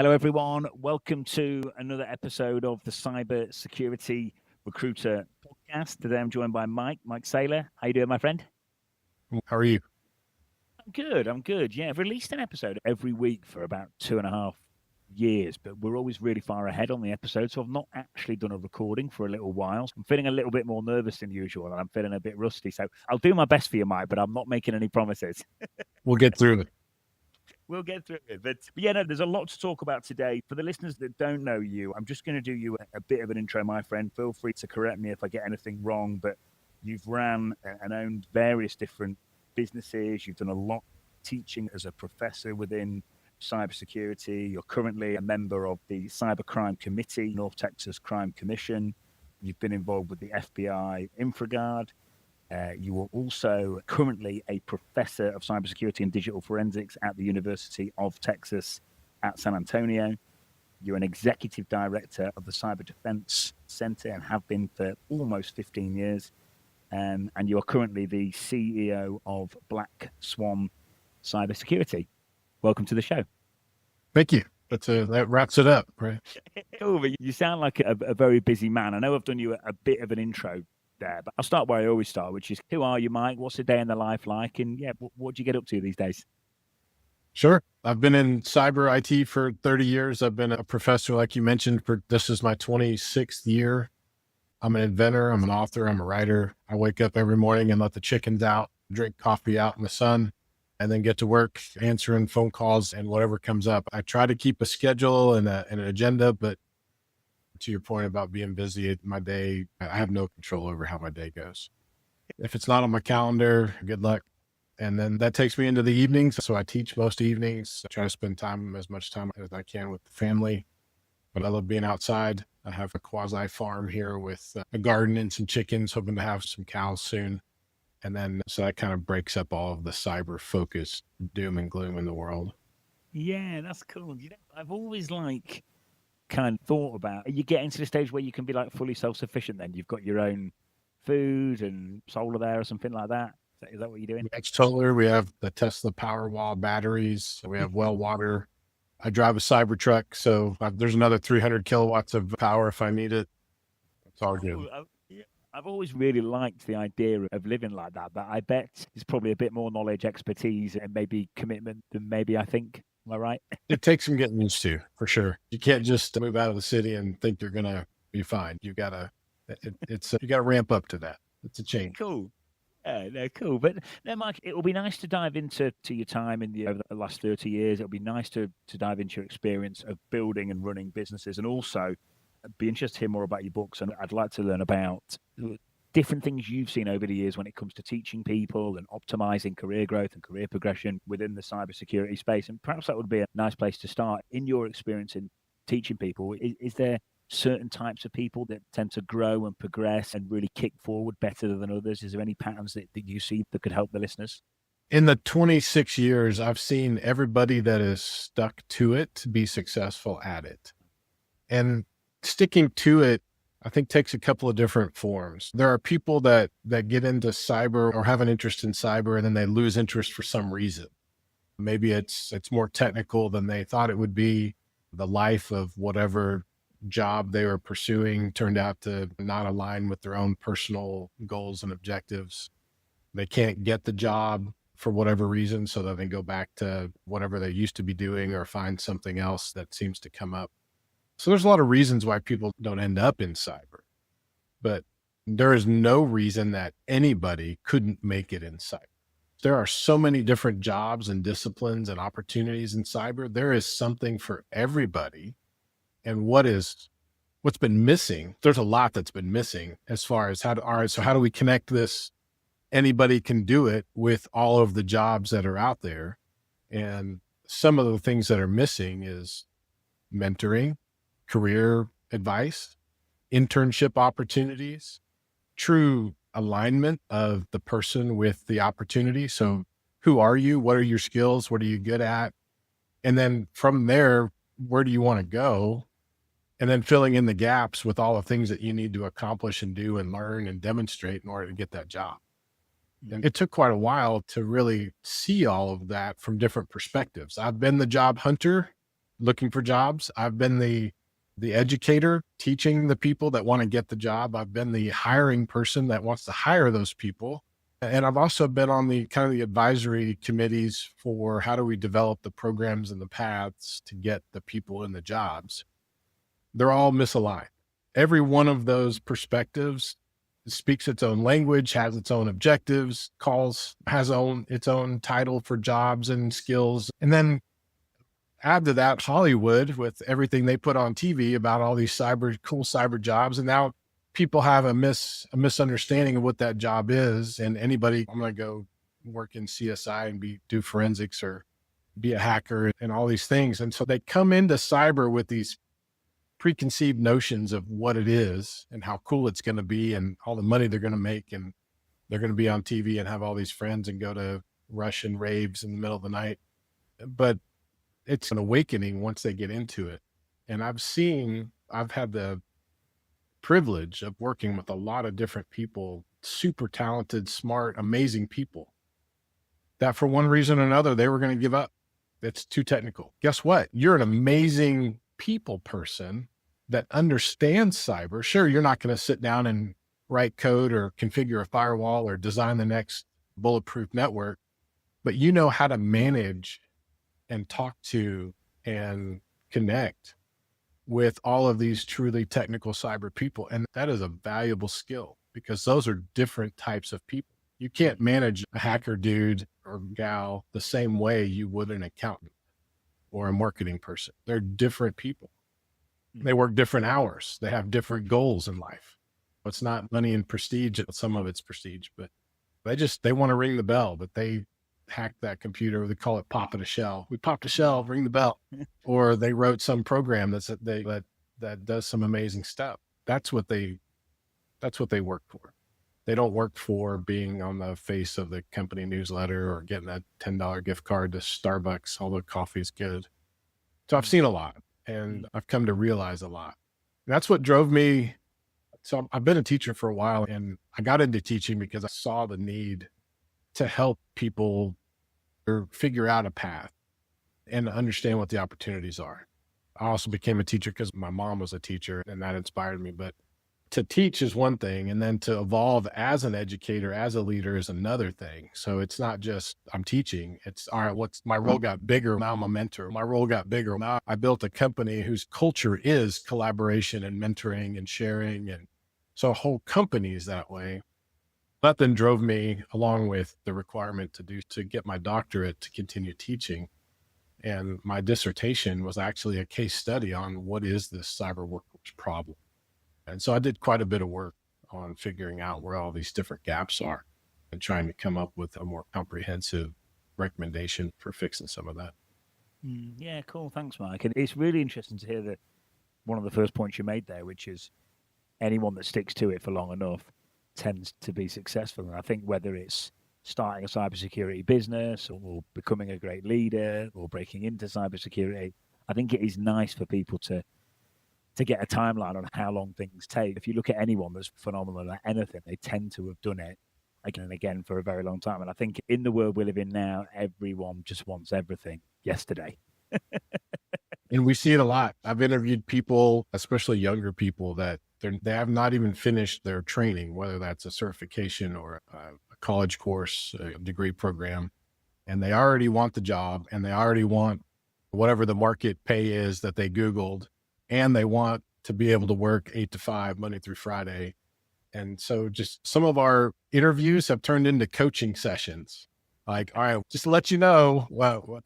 Hello, everyone. Welcome to another episode of the Cybersecurity Recruiter podcast. Today, I'm joined by Mike Saylor. How you doing, my friend? How are you? I'm good. Yeah, I've released an episode every week for about 2.5 years, but we're always really far ahead on the episode, so I've not actually done a recording for a little while. I'm feeling a little bit more nervous than usual, and I'm feeling a bit rusty, so I'll do my best for you, Mike, but I'm not making any promises. We'll get through it. We'll get through it. But yeah, no, there's a lot to talk about today. For the listeners that don't know you, I'm just going to do you a bit of an intro, my friend. Feel free to correct me if I get anything wrong, but you've ran and owned various different businesses. You've done a lot teaching as a professor within cybersecurity. You're currently a member of the Cybercrime Committee, North Texas Crime Commission. You've been involved with the FBI Infragard. You are also currently a professor of cybersecurity and digital forensics at the University of Texas at San Antonio. You're an executive director of the Cyber Defense Center and have been for almost 15 years. And you are currently the CEO of Blackswan Cybersecurity. Welcome to the show. Thank you. That wraps it up, right? You sound like a very busy man. I know I've done you a bit of an intro there, but I'll start where I always start, which is, who are you, Mike? What's a day in the life like? And yeah, what do you get up to these days? Sure. I've been in cyber IT for 30 years. I've been a professor, like you mentioned, this is my 26th year. I'm an inventor. I'm an author. I'm a writer. I wake up every morning and let the chickens out, drink coffee out in the sun, and then get to work answering phone calls and whatever comes up. I try to keep a schedule and an agenda, but to your point about being busy, my day, I have no control over how my day goes. If it's not on my calendar, good luck. And then that takes me into the evenings. So I teach most evenings. I try to spend as much time as I can with the family. But I love being outside. I have a quasi farm here with a garden and some chickens, hoping to have some cows soon. And then, so that kind of breaks up all of the cyber focused doom and gloom in the world. Yeah, that's cool. I've always kind of thought about, are you getting to the stage where you can be fully self-sufficient then? You've got your own food and solar there or something like that? Is that what you're doing? It's solar. We have the Tesla Powerwall batteries. We have well water. I drive a cyber truck, so there's another 300 kilowatts of power if I need it. It's all good. I've always really liked the idea of living like that, but I bet there's probably a bit more knowledge, expertise, and maybe commitment than maybe I think. Am I right? It takes some getting used to, for sure. You can't just move out of the city and think you're going to be fine. You got to ramp up to that. It's a change. Cool. Cool. But no, Mike, it will be nice to dive into your time over the last 30 years. It'll be nice to dive into your experience of building and running businesses, and also be interested to hear more about your books. And I'd like to learn about different things you've seen over the years when it comes to teaching people and optimizing career growth and career progression within the cybersecurity space. And perhaps that would be a nice place to start. In your experience in teaching people, is there certain types of people that tend to grow and progress and really kick forward better than others? Is there any patterns that you see that could help the listeners? In the 26 years, I've seen everybody that is stuck to it be successful at it. And sticking to it, I think, takes a couple of different forms. There are people that get into cyber or have an interest in cyber, and then they lose interest for some reason. Maybe it's more technical than they thought it would be. The life of whatever job they were pursuing turned out to not align with their own personal goals and objectives. They can't get the job for whatever reason, so that they go back to whatever they used to be doing or find something else that seems to come up. So there's a lot of reasons why people don't end up in cyber, but there is no reason that anybody couldn't make it in cyber. There are so many different jobs and disciplines and opportunities in cyber. There is something for everybody. And what's been missing, there's a lot that's been missing as far as how do we connect this? Anybody can do it with all of the jobs that are out there. And some of the things that are missing is mentoring, career advice, internship opportunities, true alignment of the person with the opportunity. So who are you? What are your skills? What are you good at? And then from there, where do you want to go? And then filling in the gaps with all the things that you need to accomplish and do and learn and demonstrate in order to get that job. And it took quite a while to really see all of that from different perspectives. I've been the job hunter looking for jobs. I've been the educator teaching the people that want to get the job. I've been the hiring person that wants to hire those people. And I've also been on the kind of the advisory committees for how do we develop the programs and the paths to get the people in the jobs. They're all misaligned. Every one of those perspectives speaks its own language, has its own objectives, has its own title for jobs and skills. And then add to that Hollywood with everything they put on TV about all these cool cyber jobs. And now people have a misunderstanding of what that job is. And I'm going to go work in CSI and do forensics or be a hacker and all these things. And so they come into cyber with these preconceived notions of what it is and how cool it's going to be and all the money they're going to make. And they're going to be on TV and have all these friends and go to Russian raves in the middle of the night. But it's an awakening once they get into it. And I've had the privilege of working with a lot of different people, super talented, smart, amazing people that for one reason or another, they were going to give up. It's too technical. Guess what? You're an amazing people person that understands cyber. Sure, you're not going to sit down and write code or configure a firewall or design the next bulletproof network, but you know how to manage and talk to and connect with all of these truly technical cyber people. And that is a valuable skill because those are different types of people. You can't manage a hacker dude or gal the same way you would an accountant or a marketing person. They're different people. They work different hours. They have different goals in life. It's not money and prestige. Some of it's prestige, but they want to ring the bell, but they hack that computer. They call it popping a shell. We popped a shell, ring the bell. Or they wrote some program that does some amazing stuff. That's what they work for. They don't work for being on the face of the company newsletter or getting a $10 gift card to Starbucks, although coffee is good. So I've seen a lot and I've come to realize a lot. And that's what drove me. So I've been a teacher for a while and I got into teaching because I saw the need to help people figure out a path and understand what the opportunities are. I also became a teacher because my mom was a teacher and that inspired me. But to teach is one thing, and then to evolve as an educator, as a leader is another thing. So it's not just I'm teaching. It's all right, my role got bigger. Now I'm a mentor. My role got bigger. Now I built a company whose culture is collaboration and mentoring and sharing. And so a whole company is that way. That then drove me, along with the requirement to get my doctorate to continue teaching. And my dissertation was actually a case study on what is this cyber workforce problem. And so I did quite a bit of work on figuring out where all these different gaps are and trying to come up with a more comprehensive recommendation for fixing some of that. Yeah, cool. Thanks, Mike. And it's really interesting to hear that one of the first points you made there, which is anyone that sticks to it for long enough tends to be successful. And I think whether it's starting a cybersecurity business or becoming a great leader or breaking into cybersecurity, I think it is nice for people to get a timeline on how long things take. If you look at anyone that's phenomenal at anything, they tend to have done it again and again for a very long time. And I think in the world we live in now, everyone just wants everything yesterday. And we see it a lot. I've interviewed people, especially younger people, that they have not even finished their training, whether that's a certification or a college course, a degree program, and they already want the job and they already want whatever the market pay is that they Googled, and they want to be able to work 8 to 5, Monday through Friday. And so just some of our interviews have turned into coaching sessions. Like, all right, just to let you know, well,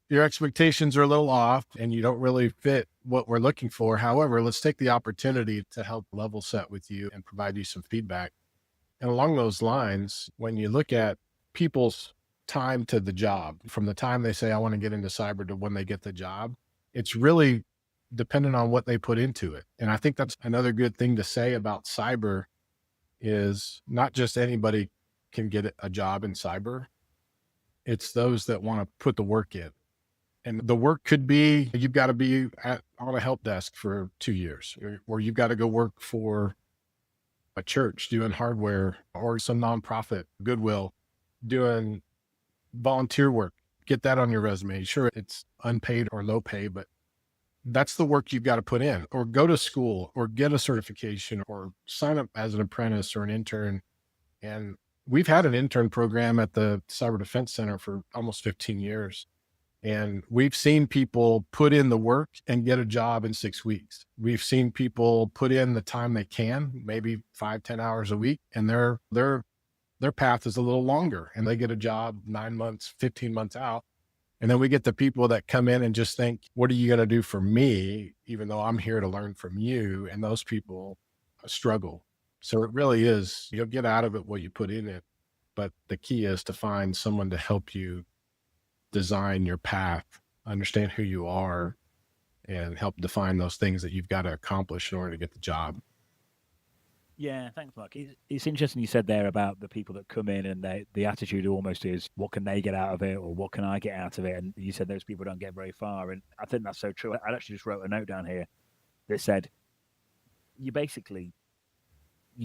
your expectations are a little off and you don't really fit what we're looking for. However, let's take the opportunity to help level set with you and provide you some feedback. And along those lines, when you look at people's time to the job, from the time they say, I want to get into cyber to when they get the job, it's really dependent on what they put into it. And I think that's another good thing to say about cyber is not just anybody can get a job in cyber. It's those that want to put the work in. And the work could be, you've got to be on a help desk for 2 years, or you've got to go work for a church doing hardware or some nonprofit, Goodwill, doing volunteer work. Get that on your resume. Sure, it's unpaid or low pay, but that's the work you've got to put in, or go to school or get a certification or sign up as an apprentice or an intern. And we've had an intern program at the Cyber Defense Center for almost 15 years. And we've seen people put in the work and get a job in 6 weeks. We've seen people put in the time they can, maybe 5-10 hours a week, and their path is a little longer and they get a job 9 months, 15 months out. And then we get the people that come in and just think, what are you going to do for me? Even though I'm here to learn from you. And those people struggle. So it really is, you'll get out of it what you put in it. But the key is to find someone to help you design your path, understand who you are, and help define those things that you've got to accomplish in order to get the job. Yeah, thanks, Mark. It's interesting you said there about the people that come in and the attitude almost is, what can they get out of it, or what can I get out of it? And you said those people don't get very far. And I think that's so true. I actually just wrote a note down here that said, you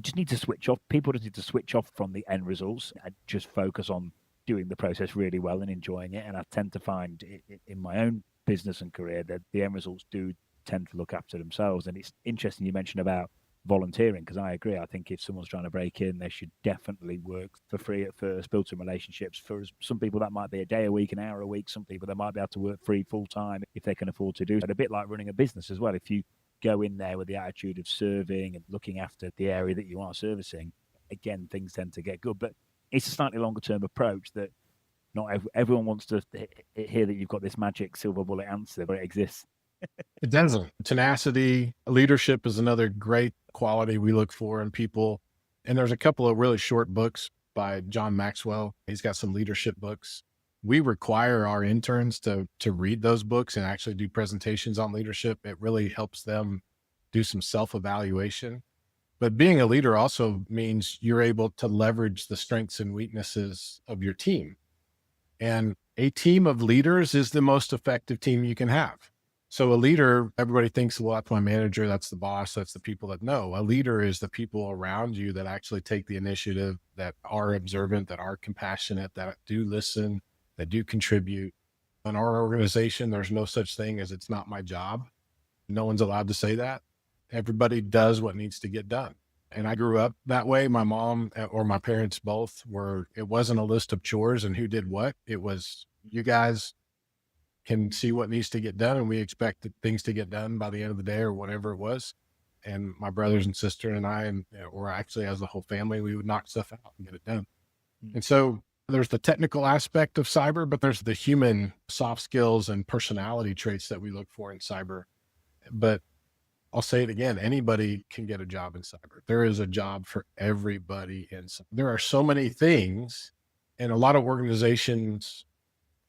just need to switch off. People just need to switch off from the end results and just focus on doing the process really well and enjoying it. And I tend to find in my own business and career that the end results do tend to look after themselves. And it's interesting you mentioned about volunteering, because I agree. I think if someone's trying to break in, they should definitely work for free at first, build some relationships. For some people, that might be a day a week, an hour a week. Some people, they might be able to work free full time if they can afford to do so. A bit like running a business as well. If you go in there with the attitude of serving and looking after the area that you are servicing, again, things tend to get good. But it's a slightly longer term approach that not everyone wants to hear that you've got this magic silver bullet answer, but it exists. It doesn't. Tenacity, leadership is another great quality we look for in people. And there's a couple of really short books by John Maxwell. He's got some leadership books. We require our interns to read those books and actually do presentations on leadership. It really helps them do some self-evaluation. But being a leader also means you're able to leverage the strengths and weaknesses of your team. And a team of leaders is the most effective team you can have. So a leader, everybody thinks, well, that's my manager, that's the boss, that's the people that know. A leader is the people around you that actually take the initiative, that are observant, that are compassionate, that do listen, that do contribute. In our organization, there's no such thing as it's not my job. No one's allowed to say that. Everybody does what needs to get done. And I grew up that way. My mom or my parents both were, it wasn't a list of chores and who did what. It was, you guys can see what needs to get done, and we expect things to get done by the end of the day or whatever it was. And my brothers and sister and I, or actually as a whole family, we would knock stuff out and get it done. And so there's the technical aspect of cyber, but there's the human soft skills and personality traits that we look for in cyber. But I'll say it again, anybody can get a job in cyber. There is a job for everybody in cyber. There are so many things, and a lot of organizations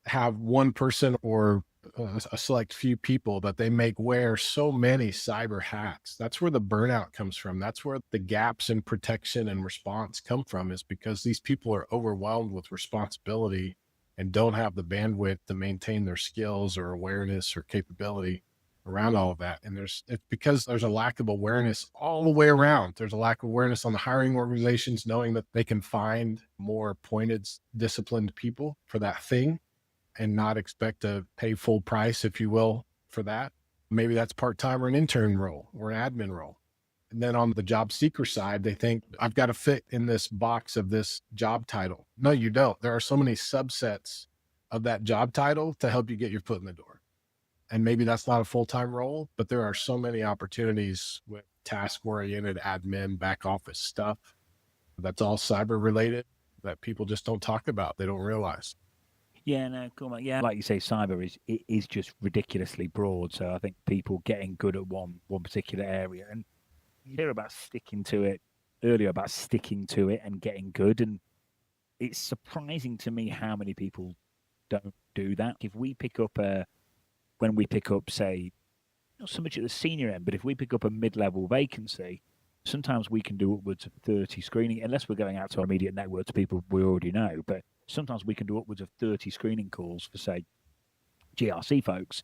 have one person or a select few people that they make wear so many cyber hats. That's where the burnout comes from. That's where the gaps in protection and response come from, is because these people are overwhelmed with responsibility and don't have the bandwidth to maintain their skills or awareness or capability around all of that. And it's because there's a lack of awareness all the way around. There's a lack of awareness on the hiring organizations, knowing that they can find more pointed, disciplined people for that thing and not expect to pay full price, if you will, for that. Maybe that's part-time or an intern role or an admin role. And then on the job seeker side, they think, I've got to fit in this box of this job title. No, you don't. There are so many subsets of that job title to help you get your foot in the door. And maybe that's not a full-time role, but there are so many opportunities with task-oriented admin, back office stuff that's all cyber related that people just don't talk about. They don't realize. Yeah, no, cool. Yeah, like you say, cyber is just ridiculously broad. So I think people getting good at one particular area, and you hear about sticking to it earlier, about sticking to it and getting good. And it's surprising to me how many people don't do that. If we pick up when we pick up, say, not so much at the senior end, but if we pick up a mid-level vacancy, sometimes we can do upwards of 30 screening, unless we're going out to our immediate network to people we already know. But sometimes we can do upwards of 30 screening calls for, say, GRC folks.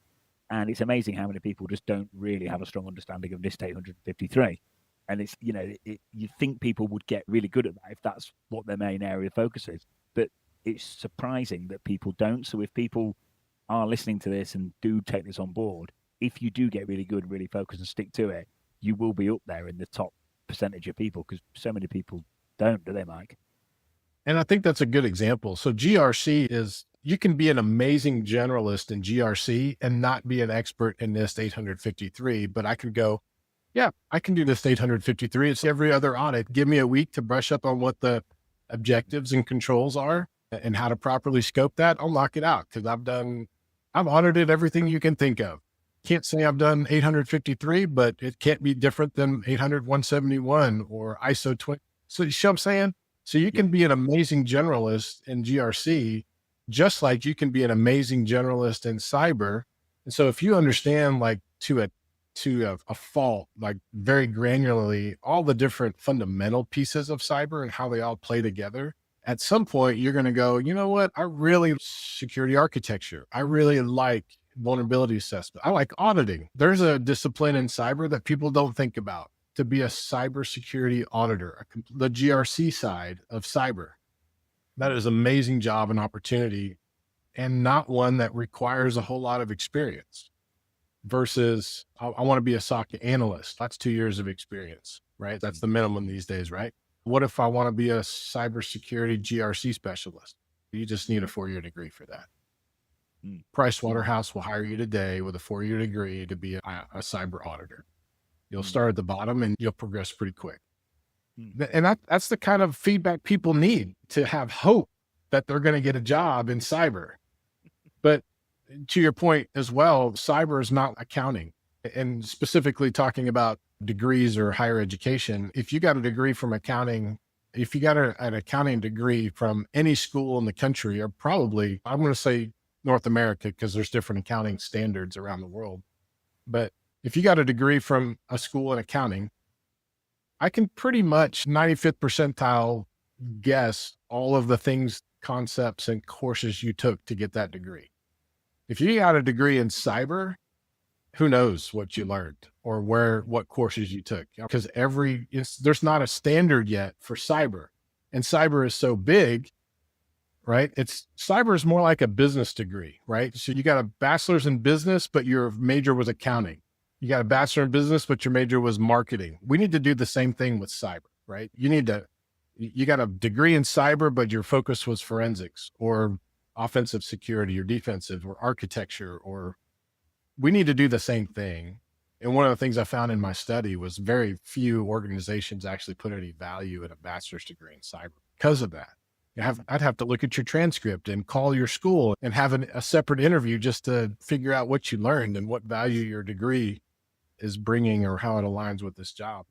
And it's amazing how many people just don't really have a strong understanding of NIST 853. And it's, you think people would get really good at that if that's what their main area of focus is. But it's surprising that people don't. So if people are listening to this and do take this on board, if you do get really good, really focused and stick to it, you will be up there in the top percentage of people, because so many people don't, do they, Mike? And I think that's a good example. So GRC is, you can be an amazing generalist in GRC and not be an expert in NIST 853, but I could go, yeah, I can do this 853. It's every other audit. Give me a week to brush up on what the objectives and controls are and how to properly scope that. I'll knock it out because I've audited everything you can think of. Can't say I've done 853, but it can't be different than 800, 171 or ISO 20. So you see what I'm saying? So you can be an amazing generalist in GRC, just like you can be an amazing generalist in cyber. And so if you understand like to a fault, like very granularly, all the different fundamental pieces of cyber and how they all play together, at some point you're going to go, you know what? I really security architecture. I really like vulnerability assessment. I like auditing. There's a discipline in cyber that people don't think about, to be a cybersecurity auditor, the GRC side of cyber. That is an amazing job and opportunity, and not one that requires a whole lot of experience versus I want to be a SOC analyst. That's 2 years of experience, right? That's the minimum these days, right? What if I want to be a cybersecurity GRC specialist? You just need a 4-year degree for that. Pricewaterhouse will hire you today with a 4-year degree to be a cyber auditor. You'll start at the bottom and you'll progress pretty quick. And that's the kind of feedback people need to have hope that they're going to get a job in cyber. But to your point as well, cyber is not accounting, and specifically talking about degrees or higher education. If you got a degree from accounting, if you got an accounting degree from any school in the country, or probably, I'm going to say North America, because there's different accounting standards around the world. But if you got a degree from a school in accounting, I can pretty much 95th percentile guess all of the things, concepts, and courses you took to get that degree. If you got a degree in cyber, who knows what you learned or what courses you took? Because there's not a standard yet for cyber, and cyber is so big, right? Cyber is more like a business degree, right? So you got a bachelor's in business, but your major was accounting. You got a bachelor in business, but your major was marketing. We need to do the same thing with cyber, right? You got a degree in cyber, but your focus was forensics or offensive security or defensive or architecture, or we need to do the same thing. And one of the things I found in my study was very few organizations actually put any value in a bachelor's degree in cyber because of that. I'd have to look at your transcript and call your school and have a separate interview just to figure out what you learned and what value your degree is bringing or how it aligns with this job.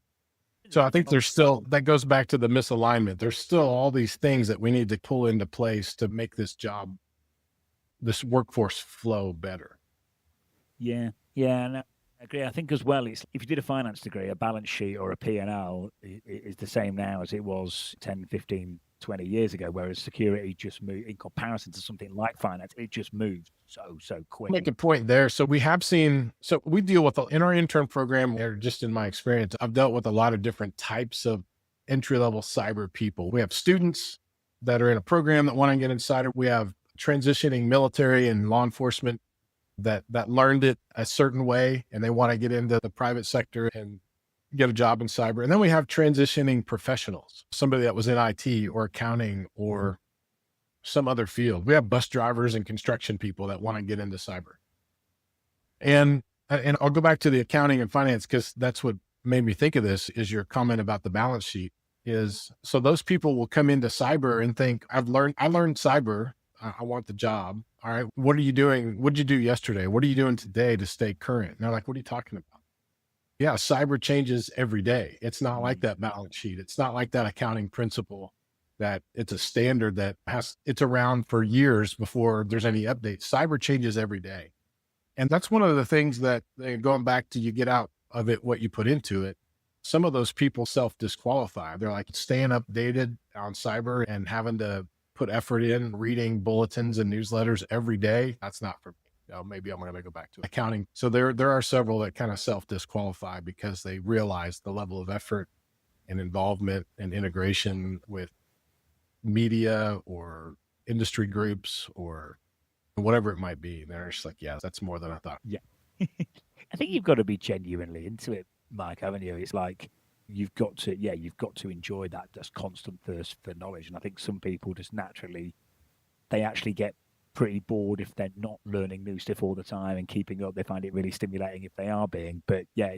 So I think that goes back to the misalignment. There's still all these things that we need to pull into place to make this this workforce flow better. Yeah. And I agree. I think as well, it's if you did a finance degree, a balance sheet or a P&L is the same now as it was 10, 15, 20 years ago, whereas security just moved in comparison to something like finance. It just moved so quick. Make a point there. So we deal with in our intern program, or just in my experience, I've dealt with a lot of different types of entry-level cyber people. We have students that are in a program that want to get inside it. We have transitioning military and law enforcement that learned it a certain way and they want to get into the private sector and get a job in cyber. And then we have transitioning professionals, somebody that was in IT or accounting or some other field. We have bus drivers and construction people that want to get into cyber. And I'll go back to the accounting and finance, because that's what made me think of this, is your comment about the balance sheet. So those people will come into cyber and think, I learned cyber. I want the job. All right. What are you doing? What did you do yesterday? What are you doing today to stay current? And they're like, what are you talking about? Yeah, cyber changes every day. It's not like that balance sheet. It's not like that accounting principle that it's a standard that it's around for years before there's any updates. Cyber changes every day. And that's one of the things that, going back to, you get out of it what you put into it. Some of those people self-disqualify. They're like staying updated on cyber and having to put effort in reading bulletins and newsletters every day. That's not for me. Maybe I'm going to go back to accounting. So there are several that kind of self-disqualify because they realize the level of effort and involvement and integration with media or industry groups or whatever it might be. They're just like, yeah, that's more than I thought. Yeah. I think you've got to be genuinely into it, Mike, haven't you? It's like you've got to enjoy that just constant thirst for knowledge. And I think some people just naturally, they actually get pretty bored if they're not learning new stuff all the time and keeping up. They find it really stimulating if they are being. But yeah,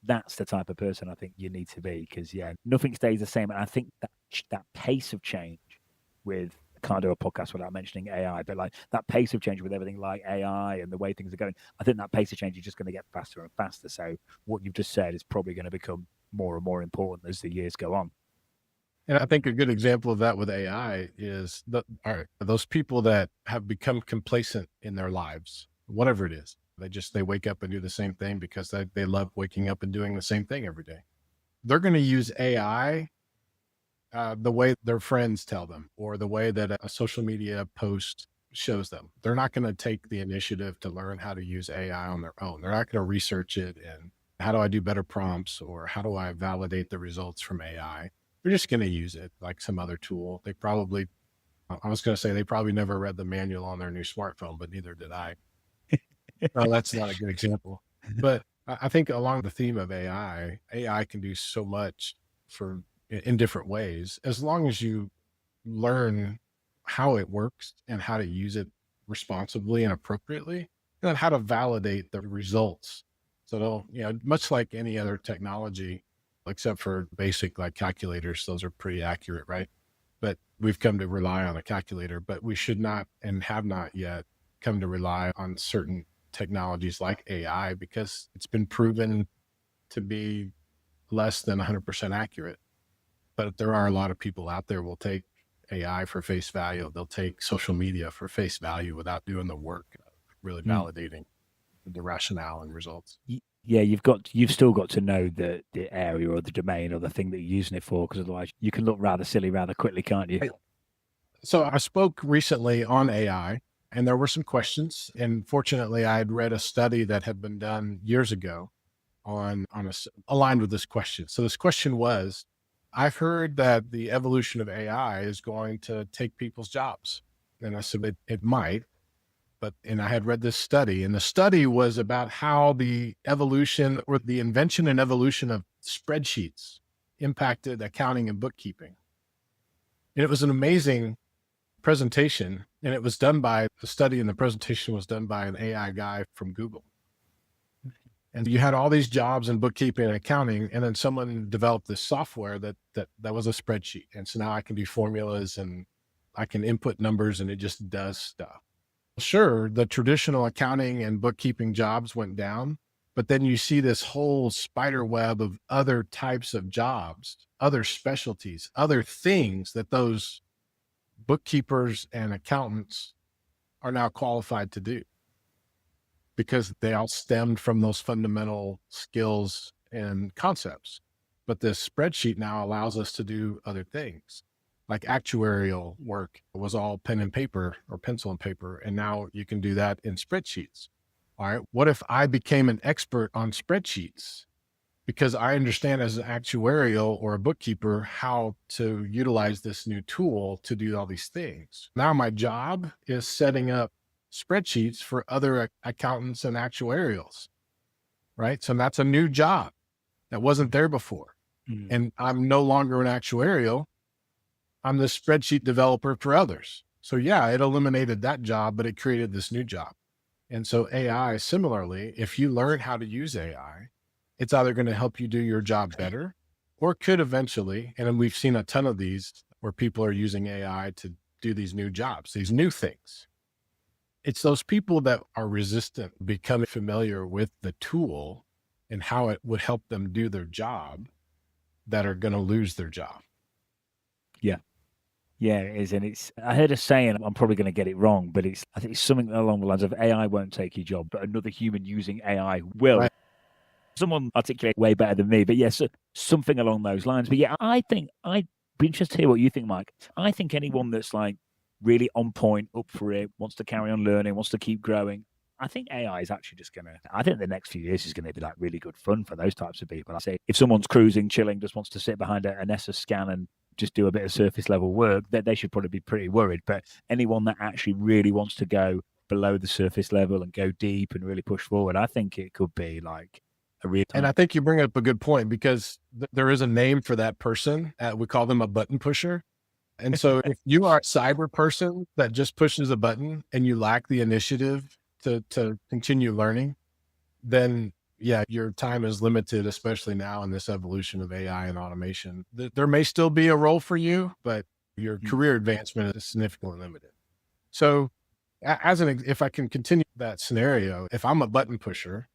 that's the type of person I think you need to be, because nothing stays the same. And I think that pace of change with, can't do a podcast without mentioning AI, but like that pace of change with everything like AI and the way things are going, I think that pace of change is just going to get faster and faster. So what you've just said is probably going to become more and more important as the years go on. And I think a good example of that with AI is those people that have become complacent in their lives, whatever it is. They wake up and do the same thing because they love waking up and doing the same thing every day. They're going to use AI the way their friends tell them, or the way that a social media post shows them. They're not going to take the initiative to learn how to use AI on their own. They're not going to research it and how do I do better prompts, or how do I validate the results from AI? They're just going to use it like some other tool. They probably never read the manual on their new smartphone, but neither did I. No, that's not a good example. But I think along the theme of AI can do so much in different ways, as long as you learn how it works and how to use it responsibly and appropriately, and then how to validate the results. So much like any other technology, except for basic like calculators, those are pretty accurate, right? But we've come to rely on a calculator, but we should not and have not yet come to rely on certain technologies like AI, because it's been proven to be less than 100% accurate. But there are a lot of people out there will take AI for face value. They'll take social media for face value without doing the work of really validating the rationale and results. Yeah, you've still got to know the area or the domain or the thing that you're using it for, because otherwise you can look rather silly rather quickly, can't you? So I spoke recently on AI, and there were some questions. And fortunately, I had read a study that had been done years ago aligned with this question. So this question was, I've heard that the evolution of AI is going to take people's jobs. And I said, it might. And I had read this study, and the study was about how the evolution or the invention and evolution of spreadsheets impacted accounting and bookkeeping. And it was an amazing presentation. And it was the study and the presentation was done by an AI guy from Google. And you had all these jobs in bookkeeping and accounting, and then someone developed this software that was a spreadsheet. And so now I can do formulas and I can input numbers and it just does stuff. Sure, the traditional accounting and bookkeeping jobs went down, but then you see this whole spider web of other types of jobs, other specialties, other things that those bookkeepers and accountants are now qualified to do, because they all stemmed from those fundamental skills and concepts. But this spreadsheet now allows us to do other things. Like actuarial work was all pen and paper or pencil and paper, and now you can do that in spreadsheets. All right, what if I became an expert on spreadsheets because I understand as an actuarial or a bookkeeper how to utilize this new tool to do all these things? Now my job is setting up spreadsheets for other accountants and actuarials, right? So that's a new job that wasn't there before. And I'm no longer an actuarial. I'm the spreadsheet developer for others. So yeah, it eliminated that job, but it created this new job. And so AI, similarly, if you learn how to use AI, it's either going to help you do your job better, or could eventually, and we've seen a ton of these where people are using AI to do these new jobs, these new things. It's those people that are resistant, becoming familiar with the tool and how it would help them do their job, that are going to lose their job. Yeah, it is. And I heard a saying, I'm probably going to get it wrong, but I think it's something along the lines of AI won't take your job, but another human using AI will. Right. Someone articulate way better than me, but yes, something along those lines. But yeah, I think I'd be interested to hear what you think, Mike. I think anyone that's like really on point, up for it, wants to carry on learning, wants to keep growing, I think AI is actually I think the next few years is going to be like really good fun for those types of people. I say if someone's cruising, chilling, just wants to sit behind an ESSA scan and just do a bit of surface level work, that they should probably be pretty worried. But anyone that actually really wants to go below the surface level and go deep and really push forward, I think it could be like a real time. And I think you bring up a good point, because there is a name for that person. We call them a button pusher. And so if you are a cyber person that just pushes a button and you lack the initiative to continue learning, then yeah, your time is limited, especially now in this evolution of AI and automation. There may still be a role for you, but your career advancement is significantly limited. So if I can continue that scenario, if I'm a button pusher,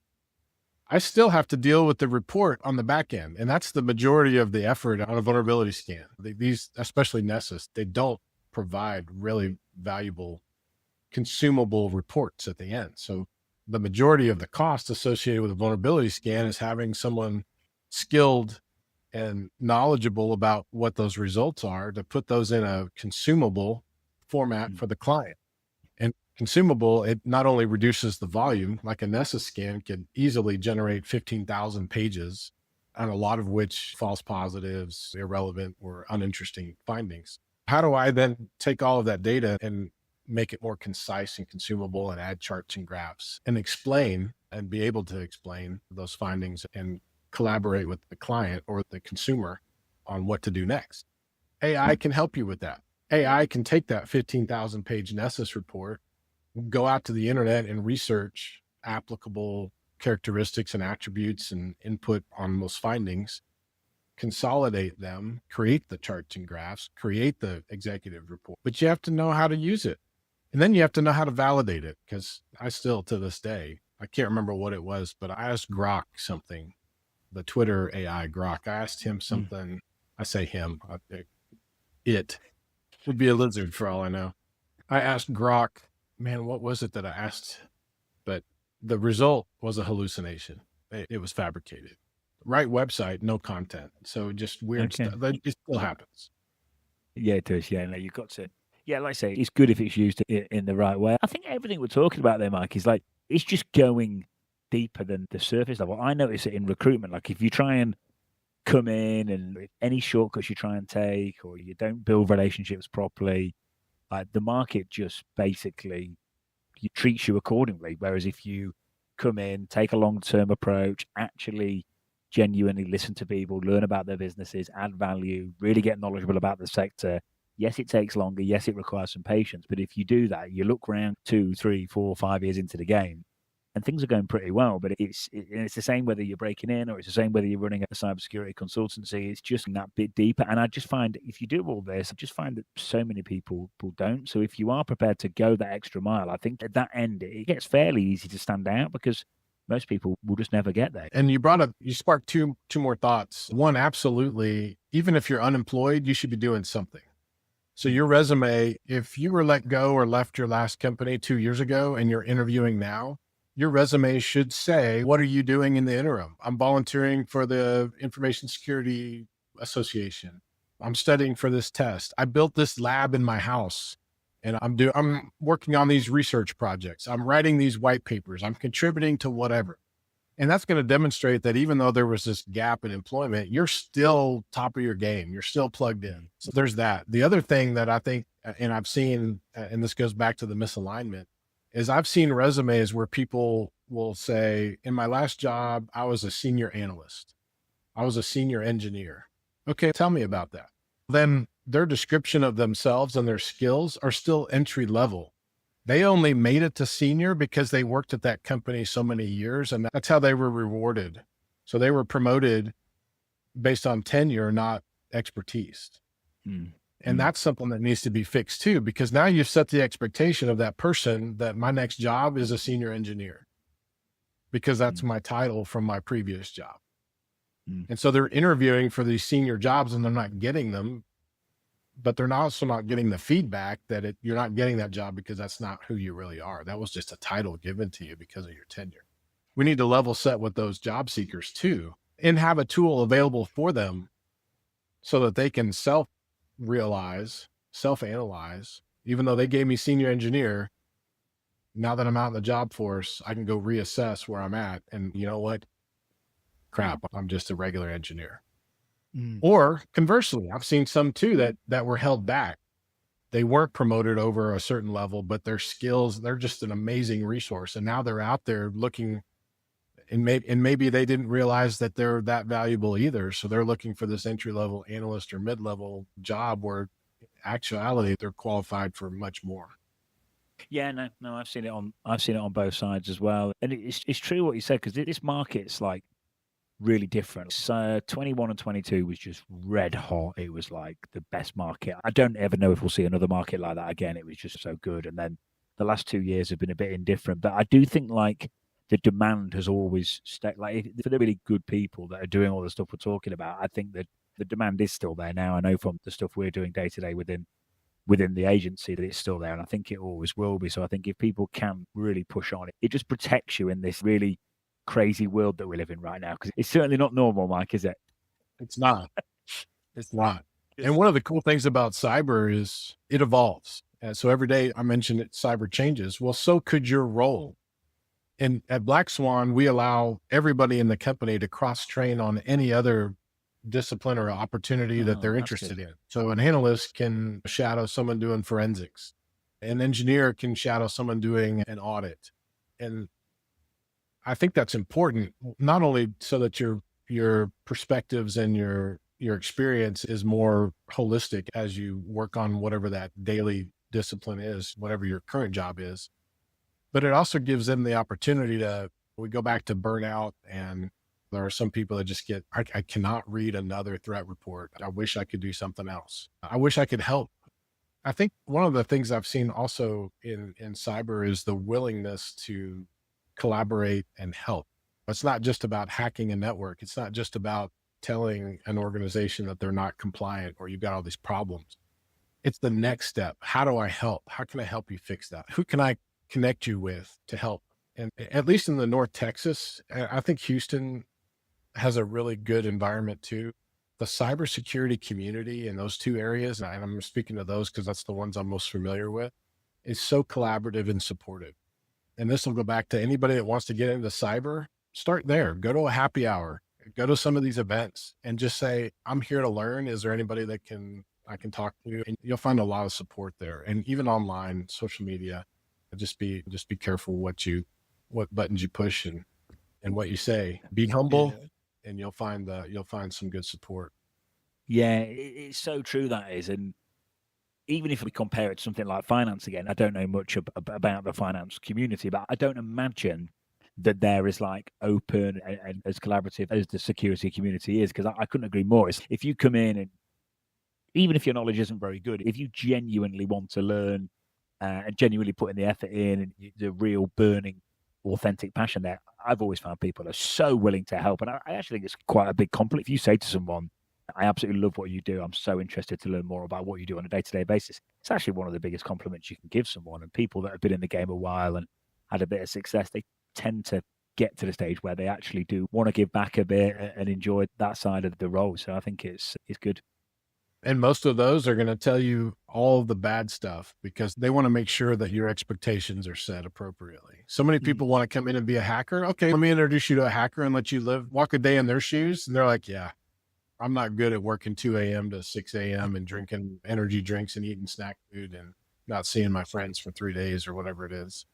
I still have to deal with the report on the back end. And that's the majority of the effort on a vulnerability scan. These, especially Nessus, they don't provide really valuable consumable reports at the end. So the majority of the cost associated with a vulnerability scan is having someone skilled and knowledgeable about what those results are to put those in a consumable format for the client. And consumable, it not only reduces the volume, like a Nessus scan can easily generate 15,000 pages, and a lot of which false positives, irrelevant or uninteresting findings. How do I then take all of that data and make it more concise and consumable and add charts and graphs and explain and be able to explain those findings and collaborate with the client or the consumer on what to do next? AI can help you with that. AI can take that 15,000 page Nessus report, go out to the internet and research applicable characteristics and attributes and input on those findings, consolidate them, create the charts and graphs, create the executive report. But you have to know how to use it. And then you have to know how to validate it, because I still, to this day, I can't remember what it was, but I asked Grok something, the Twitter AI Grok. I asked him something. I say him, it would be a lizard for all I know. I asked Grok, man, what was it that I asked? But the result was a hallucination. It was fabricated. Right website, no content. So just weird stuff. It still happens. Yeah, it does. Yeah, no, you've got to. Yeah, like I say, it's good if it's used in the right way. I think everything we're talking about there, Mike, is like, it's just going deeper than the surface level. I notice it in recruitment. Like if you try and come in and any shortcuts you try and take, or you don't build relationships properly, the market just basically treats you accordingly. Whereas if you come in, take a long-term approach, actually genuinely listen to people, learn about their businesses, add value, really get knowledgeable about the sector. Yes, it takes longer. Yes, it requires some patience. But if you do that, you look around 2, 3, 4, 5 years into the game, and things are going pretty well. But it's the same whether you're breaking in, or it's the same whether you're running a cybersecurity consultancy. It's just that bit deeper. And I just find if you do all this, I just find that so many people don't. So if you are prepared to go that extra mile, I think at that end, it gets fairly easy to stand out, because most people will just never get there. And you sparked two more thoughts. One, absolutely, even if you're unemployed, you should be doing something. So your resume, if you were let go or left your last company 2 years ago and you're interviewing now, your resume should say, what are you doing in the interim? I'm volunteering for the Information Security Association. I'm studying for this test. I built this lab in my house, and I'm working on these research projects. I'm writing these white papers. I'm contributing to whatever. And that's going to demonstrate that even though there was this gap in employment, you're still top of your game. You're still plugged in. So there's that. The other thing that I think, and I've seen, and this goes back to the misalignment, is I've seen resumes where people will say, in my last job, I was a senior analyst. I was a senior engineer. Okay, tell me about that. Then their description of themselves and their skills are still entry level. They only made it to senior because they worked at that company so many years, and that's how they were rewarded. So they were promoted based on tenure, not expertise. And that's something that needs to be fixed too, because now you've set the expectation of that person that my next job is a senior engineer, because that's my title from my previous job. And so they're interviewing for these senior jobs and they're not getting them, but they're also not getting the feedback that you're not getting that job because that's not who you really are. That was just a title given to you because of your tenure. We need to level set with those job seekers too, and have a tool available for them so that they can self-realize, self-analyze. Even though they gave me senior engineer, now that I'm out in the job force, I can go reassess where I'm at. And you know what? Crap, I'm just a regular engineer. Or conversely, I've seen some too that were held back. they weren't promoted over a certain level, but their skills, they're just an amazing resource. And now they're out there looking, and maybe they didn't realize that they're that valuable either. So they're looking for this entry-level analyst or mid-level job where in actuality, they're qualified for much more. Yeah, no, I've seen it on both sides as well. And it's true what you said, because this market's like really different. So 21 and 22 was just red hot. It was like the best market. I don't ever know if we'll see another market like that again. It was just so good. And then the last 2 years have been a bit indifferent. But I do think like the demand has always stayed, like for the really good people that are doing all the stuff we're talking about. I think that the demand is still there now. I know from the stuff we're doing day to day within the agency that it's still there, and I think it always will be. So I think if people can really push on, it just protects you in this really crazy world that we live in right now, because it's certainly not normal, Mike, is it? It's not. It's not. And one of the cool things about cyber is it evolves. And so every day I mentioned it, cyber changes. Well, so could your role. And at Black Swan, we allow everybody in the company to cross-train on any other discipline or opportunity that they're interested in. So an analyst can shadow someone doing forensics. An engineer can shadow someone doing an audit. And I think that's important, not only so that your perspectives and your experience is more holistic as you work on whatever that daily discipline is, whatever your current job is, but it also gives them the opportunity to, we go back to burnout, and there are some people that just get, I cannot read another threat report. I wish I could do something else. I wish I could help. I think one of the things I've seen also in cyber is the willingness to collaborate and help. It's not just about hacking a network. It's not just about telling an organization that they're not compliant or you've got all these problems. It's the next step. How do I help? How can I help you fix that? Who can I connect you with to help? And at least in the North Texas, I think Houston has a really good environment too. The cybersecurity community in those two areas, and I'm speaking to those because that's the ones I'm most familiar with, is so collaborative and supportive. And this will go back to anybody that wants to get into cyber, start there, go to a happy hour, go to some of these events and just say, I'm here to learn. Is there anybody that I can talk to? And you'll find a lot of support there. And even online, social media, just be careful what buttons you push and what you say. Be humble, and you'll find some good support. Yeah, it's so true, that is. And even if we compare it to something like finance again, I don't know much about the finance community, but I don't imagine that they're as like open and as collaborative as the security community is, because I couldn't agree more. If you come in and even if your knowledge isn't very good, if you genuinely want to learn and genuinely put in the effort in and the real burning, authentic passion there, I've always found people are so willing to help. And I actually think it's quite a big compliment. If you say to someone, I absolutely love what you do, I'm so interested to learn more about what you do on a day-to-day basis, it's actually one of the biggest compliments you can give someone. And people that have been in the game a while and had a bit of success, they tend to get to the stage where they actually do want to give back a bit and enjoy that side of the role. So I think it's good. And most of those are going to tell you all the bad stuff because they want to make sure that your expectations are set appropriately. So many people want to come in and be a hacker. Okay, let me introduce you to a hacker and let you walk a day in their shoes. And they're like, yeah, I'm not good at working 2 a.m. to 6 a.m. and drinking energy drinks and eating snack food and not seeing my friends for 3 days or whatever it is.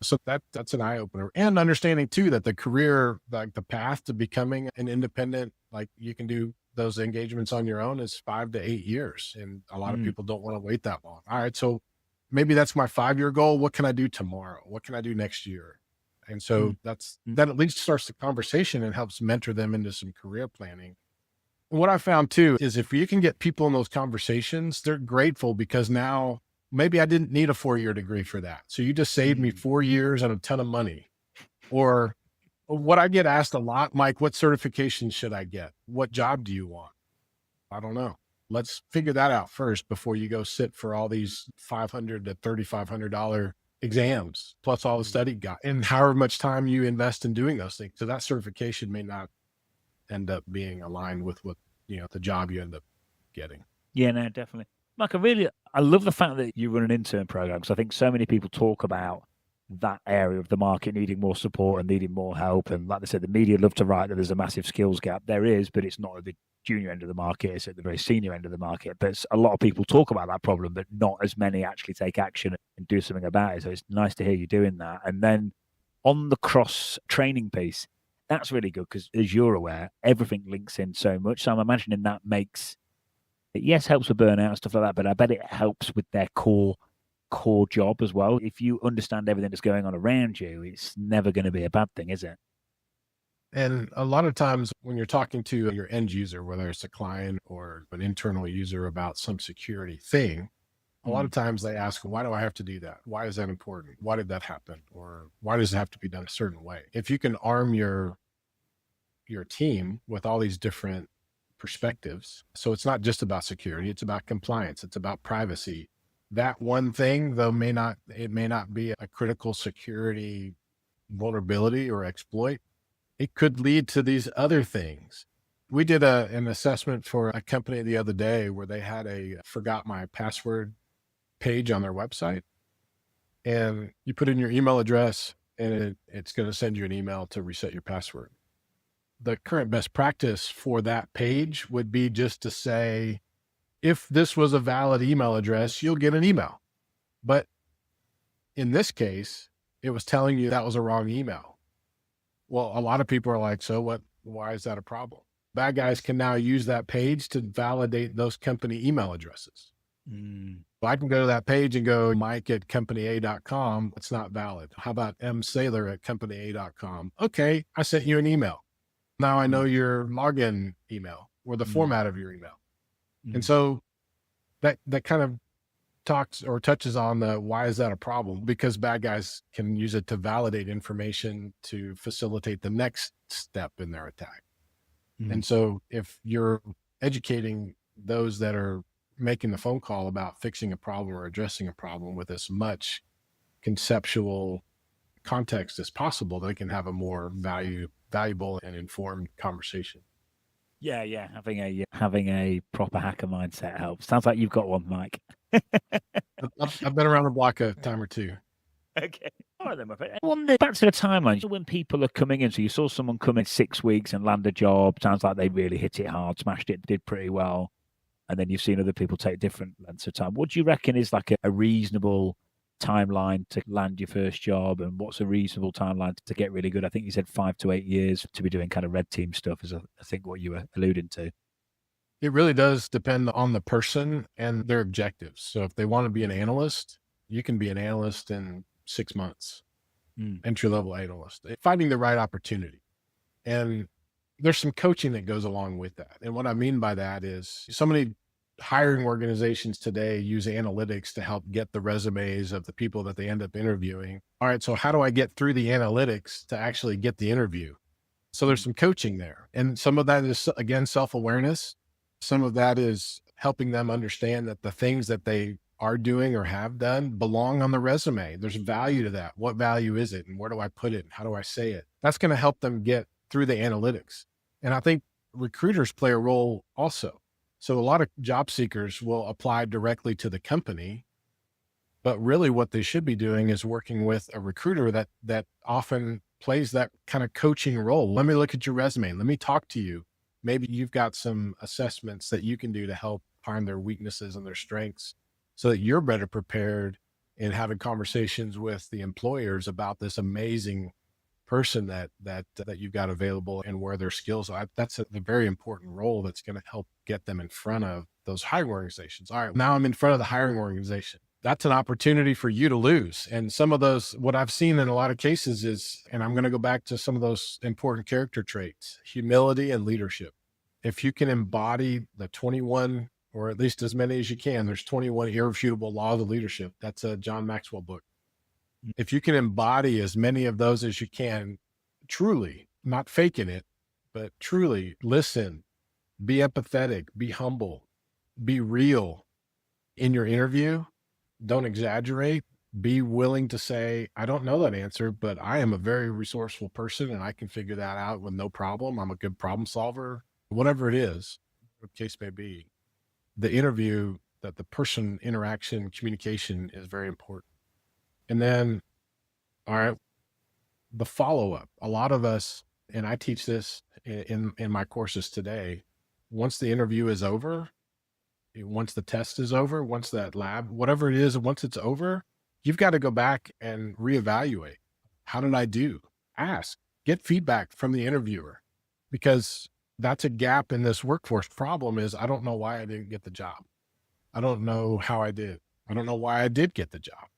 So that's an eye opener. And understanding too that the career, like the path to becoming an independent, like you can do those engagements on your own, is 5 to 8 years. And a lot of people don't want to wait that long. All right. So maybe that's my 5-year goal. What can I do tomorrow? What can I do next year? And so that at least starts the conversation and helps mentor them into some career planning. And what I found too, is if you can get people in those conversations, they're grateful because now maybe I didn't need a 4-year degree for that. So you just saved me 4 years and a ton of money. Or what I get asked a lot, Mike, what certification should I get? What job do you want? I don't know. Let's figure that out first before you go sit for all these $500 to $3,500 exams, plus all the study guide and however much time you invest in doing those things. So that certification may not end up being aligned with what, the job you end up getting. Yeah, no, definitely. Mike, I love the fact that you run an intern program, because I think so many people talk about that area of the market needing more support and needing more help. And like I said, the media love to write that there's a massive skills gap. There is, but it's not at the junior end of the market, it's at the very senior end of the market. But a lot of people talk about that problem, but not as many actually take action and do something about it. So it's nice to hear you doing that. And then on the cross training piece, that's really good because, as you're aware, everything links in so much. So I'm imagining that makes it, yes, helps with burnout and stuff like that, but I bet it helps with their core job as well. If you understand everything that's going on around you, it's never going to be a bad thing, is it? And a lot of times when you're talking to your end user, whether it's a client or an internal user about some security thing, a lot of times they ask, why do I have to do that? Why is that important? Why did that happen? Or why does it have to be done a certain way? If you can arm your team with all these different perspectives, so it's not just about security, it's about compliance, it's about privacy. That one thing, though, it may not be a critical security vulnerability or exploit. It could lead to these other things. We did an assessment for a company the other day where they had a forgot my password page on their website. And you put in your email address and it's going to send you an email to reset your password. The current best practice for that page would be just to say, if this was a valid email address, you'll get an email. But in this case, it was telling you that was a wrong email. Well, a lot of people are like, so what? Why is that a problem? Bad guys can now use that page to validate those company email addresses. So I can go to that page and go, Mike@companyaa.com. It's not valid. How about Saylor@companyaa.com? Okay, I sent you an email. Now I know your login email or the format of your email. And so that kind of talks or touches on the why is that a problem? Because bad guys can use it to validate information to facilitate the next step in their attack. And so if you're educating those that are making the phone call about fixing a problem or addressing a problem with as much conceptual context as possible, they can have a more valuable and informed conversation. Yeah. Having a proper hacker mindset helps. Sounds like you've got one, Mike. I've been around the block a time or two. Okay. All right then, my friend. Back to the timeline. When people are coming in, so you saw someone come in 6 weeks and land a job. Sounds like they really hit it hard, smashed it, did pretty well. And then you've seen other people take different lengths of time. What do you reckon is like a reasonable timeline to land your first job, and what's a reasonable timeline to get really good? I think you said 5 to 8 years to be doing kind of red team stuff is I think what you were alluding to. It really does depend on the person and their objectives. So if they want to be an analyst, you can be an analyst in 6 months, entry-level analyst, finding the right opportunity. And there's some coaching that goes along with that. And what I mean by that is so many hiring organizations today use analytics to help get the resumes of the people that they end up interviewing. All right, so how do I get through the analytics to actually get the interview? So there's some coaching there. And some of that is, again, self-awareness. Some of that is helping them understand that the things that they are doing or have done belong on the resume. There's value to that. What value is it? And where do I put it? How do I say it? That's going to help them get through the analytics. And I think recruiters play a role also. So a lot of job seekers will apply directly to the company, but really what they should be doing is working with a recruiter that often plays that kind of coaching role. Let me look at your resume. Let me talk to you. Maybe you've got some assessments that you can do to help find their weaknesses and their strengths so that you're better prepared in having conversations with the employers about this amazing person that you've got available and where their skills are. That's a very important role that's going to help get them in front of those hiring organizations. All right, now I'm in front of the hiring organization. That's an opportunity for you to lose. And some of those, what I've seen in a lot of cases is, and I'm going to go back to some of those important character traits, humility and leadership. If you can embody the 21, or at least as many as you can, there's 21 irrefutable laws of leadership. That's a John Maxwell book. If you can embody as many of those as you can, truly, not faking it, but truly listen, be empathetic, be humble, be real in your interview. Don't exaggerate. Be willing to say, I don't know that answer, but I am a very resourceful person and I can figure that out with no problem. I'm a good problem solver, whatever it is, what the case may be. The interview, that the person interaction, communication is very important. And then All right. The follow-up. A lot of us, and I teach this in my courses today, once the interview is over, once the test is over, once that lab, whatever it is, once it's over, you've got to go back and reevaluate. How did I do? Ask, get feedback from the interviewer, because that's a gap in this workforce problem is I don't know why I didn't get the job. I don't know how I did. I don't know why I did get the job.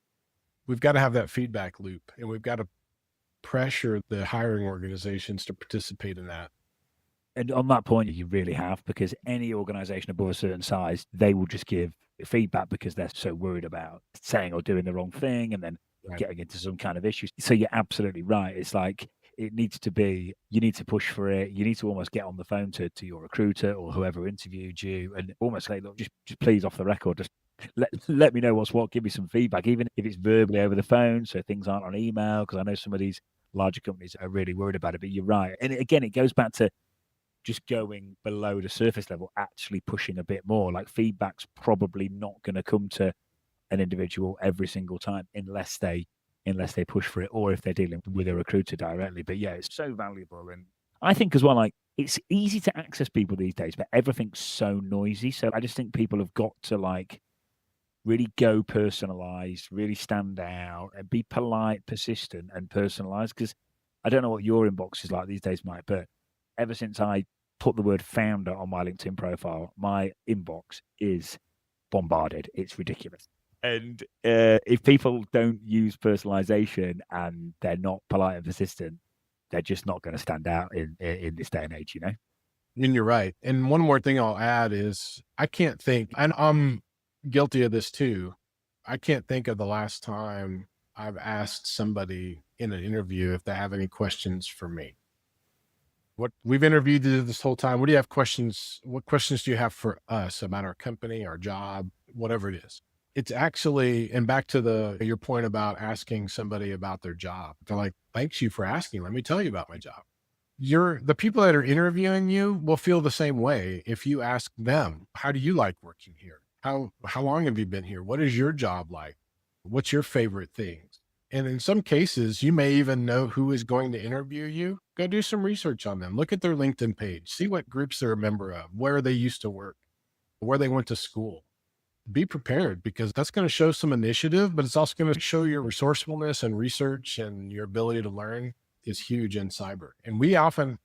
We've got to have that feedback loop, and we've got to pressure the hiring organizations to participate in that. And on that point, you really have, because any organization above a certain size, they will just give feedback because they're so worried about saying or doing the wrong thing and then getting into some kind of issues. So you're absolutely right. It's like, it needs to be, you need to push for it. You need to almost get on the phone to your recruiter or whoever interviewed you and almost say, look, just please off the record, just let me know what's what, give me some feedback, even if it's verbally over the phone, so things aren't on email, because I know some of these larger companies are really worried about it. But you're right. And again, it goes back to just going below the surface level, actually pushing a bit more. Like, feedback's probably not going to come to an individual every single time unless they push for it, or if they're dealing with a recruiter directly. But yeah, it's so valuable. And I think as well, like, it's easy to access people these days, but everything's so noisy. So I just think people have got to like really go personalized, really stand out, and be polite, persistent, and personalized. Because I don't know what your inbox is like these days, Mike, but ever since I put the word founder on my LinkedIn profile, my inbox is bombarded. It's ridiculous. And if people don't use personalization and they're not polite and persistent, they're just not going to stand out in this day and age, you know? And you're right. And one more thing I'll add is I can't think, and I'm guilty of this too. I can't think of the last time I've asked somebody in an interview if they have any questions for me. What we've interviewed you this whole time, what do you have questions? What questions do you have for us about our company, our job, whatever it is? It's actually, and back to your point about asking somebody about their job. They're like, thanks you for asking. Let me tell you about my job. The people that are interviewing you will feel the same way if you ask them, how do you like working here? How long have you been here? What is your job like? What's your favorite things? And in some cases, you may even know who is going to interview you. Go do some research on them. Look at their LinkedIn page. See what groups they're a member of, where they used to work, where they went to school. Be prepared, because that's going to show some initiative, but it's also going to show your resourcefulness and research, and your ability to learn is huge in cyber. And we often,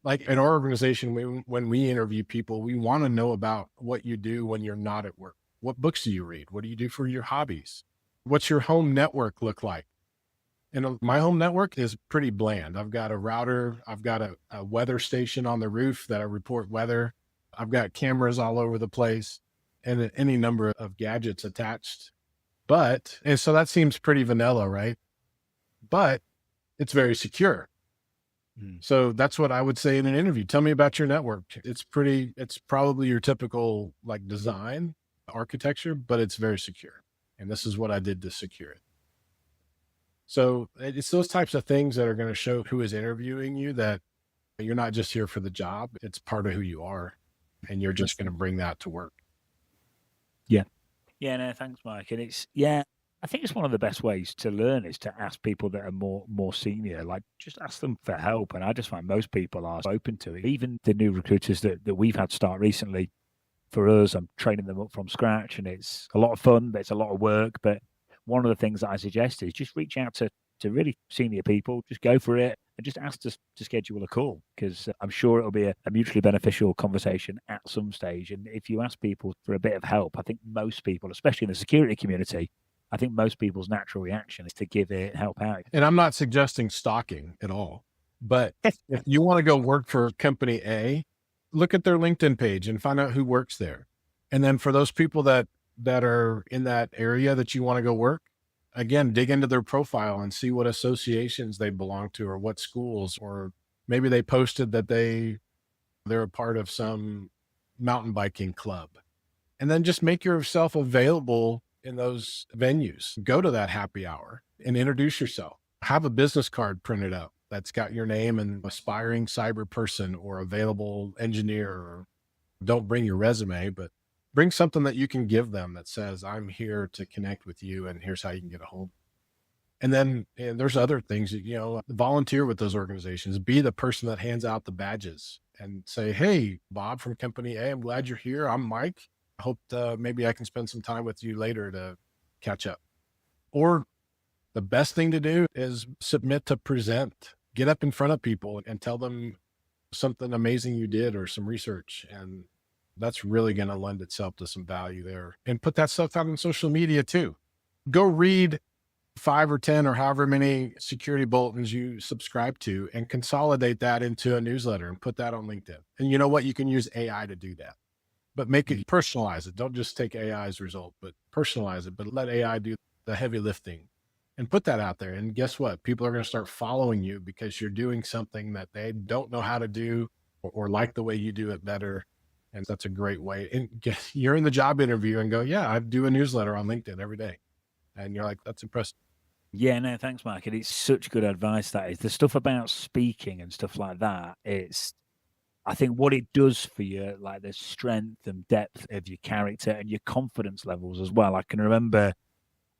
like in our organization, when we interview people, we want to know about what you do when you're not at work. What books do you read? What do you do for your hobbies? What's your home network look like? And my home network is pretty bland. I've got a router. I've got a weather station on the roof that I report weather. I've got cameras all over the place and any number of gadgets attached. And so that seems pretty vanilla, right? But it's very secure. So that's what I would say in an interview. Tell me about your network. It's probably your typical like design architecture, but it's very secure. And this is what I did to secure it. So it's those types of things that are going to show who is interviewing you that you're not just here for the job. It's part of who you are, and you're just going to bring that to work. Yeah. Yeah, no, thanks, Mike. And I think it's one of the best ways to learn is to ask people that are more senior, like just ask them for help. And I just find most people are open to it. Even the new recruiters that we've had start recently, for us, I'm training them up from scratch, and it's a lot of fun, but it's a lot of work. But one of the things that I suggest is just reach out to really senior people, just go for it and just ask to schedule a call, because I'm sure it'll be a mutually beneficial conversation at some stage. And if you ask people for a bit of help, I think most people, especially in the security community, I think most people's natural reaction is to give it, help out. And I'm not suggesting stalking at all, but if you want to go work for company A, look at their LinkedIn page and find out who works there. And then for those people that are in that area that you want to go work, again, dig into their profile and see what associations they belong to, or what schools, or maybe they posted that they're a part of some mountain biking club. And then just make yourself available in those venues. Go to that happy hour and introduce yourself. Have a business card printed up that's got your name and aspiring cyber person or available engineer. Or don't bring your resume, but bring something that you can give them that says, I'm here to connect with you, and here's how you can get a hold. And then there's other things, volunteer with those organizations, be the person that hands out the badges and say, hey, Bob from company A, I'm glad you're here. I'm Mike. I hope maybe I can spend some time with you later to catch up. Or the best thing to do is submit to present, get up in front of people and tell them something amazing you did or some research. And that's really going to lend itself to some value there. And put that stuff out on social media too. Go read 5 or 10 or however many security bulletins you subscribe to and consolidate that into a newsletter and put that on LinkedIn. And you know what? You can use AI to do that, but make it, personalize it. Don't just take AI's result, but personalize it, but let AI do the heavy lifting and put that out there. And guess what? People are going to start following you because you're doing something that they don't know how to do or like the way you do it better. And that's a great way. And you're in the job interview and go, yeah, I do a newsletter on LinkedIn every day. And you're like, that's impressive. Yeah, no, thanks, Mike. And it's such good advice, that is. The stuff about speaking and stuff like that, I think what it does for you, like the strength and depth of your character and your confidence levels as well. I can remember,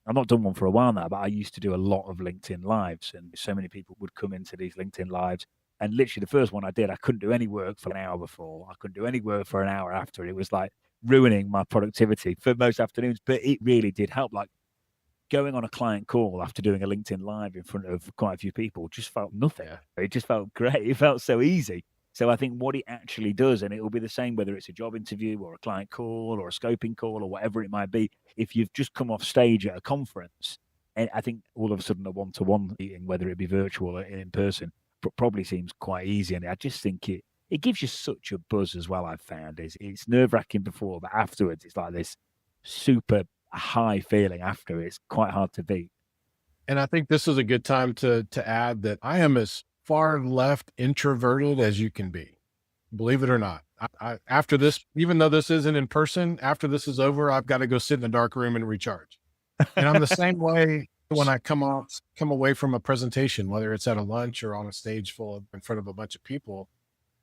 I've not done one for a while now, but I used to do a lot of LinkedIn lives, and so many people would come into these LinkedIn lives. And literally the first one I did, I couldn't do any work for an hour before. I couldn't do any work for an hour after. It was like ruining my productivity for most afternoons, but it really did help. Like going on a client call after doing a LinkedIn live in front of quite a few people just felt nothing. It just felt great. It felt so easy. So I think what it actually does, and it will be the same whether it's a job interview or a client call or a scoping call or whatever it might be, if you've just come off stage at a conference, and I think all of a sudden a one-to-one meeting, whether it be virtual or in person, probably seems quite easy. And I just think it gives you such a buzz as well. I've found it's nerve-wracking before, but afterwards it's like this super high feeling after. It's quite hard to beat. And I think this is a good time to add that I am as far left introverted as you can be, believe it or not. I after this, even though this isn't in person, after this is over, I've got to go sit in a dark room and recharge. And I'm the same way when I come away from a presentation, whether it's at a lunch or on a stage in front of a bunch of people.